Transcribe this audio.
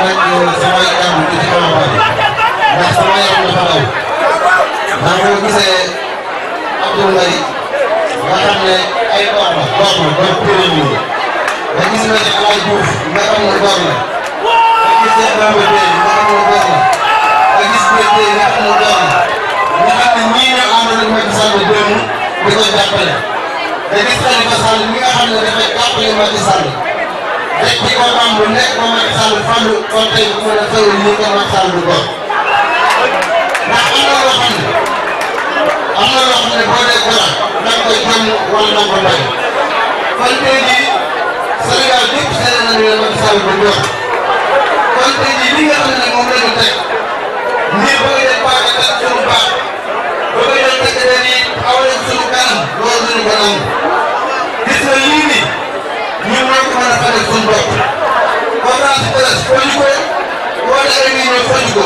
nag samay kàddu ci xaw a bari ndax sama yaram dafa daw ndax boo gisee Abdou Mbaye nga xam ne ay doom la pérénier nga gis ne El Hadj Diouf nga xam ne doom la nga gis ne Bamba Dieng nga xam ne doom la nga gis ne Dieng nga xam ne doom la nga xam ne ñii ñoo àndal ak Macky Sall démb di ko jàppale nga gis Khalifa Sall mi nga xam ne dafay jàppale Macky Sall rek ci ko am bu nekk ba Macky Sall fàllu kon tey bu mën a xewul nii ko Macky Sall du góor ndax am na loo xam ne boo dee góor da nga koy jëm wala da nga ko bay kon tey jii Sénégal bépp seetlu nañu ne Macky Sall du góor kon tey jii li nga xam ne moom la ñu teg ngir bëgg a def baax a teg suñu baax bëgg a def teg dañuy awale suñu kanam loolu duñu ko nangu gis nga lii nii ñun ñoo ko mën a fajal suñu bopp conférence de presse foñu ko wala réunion foñu ko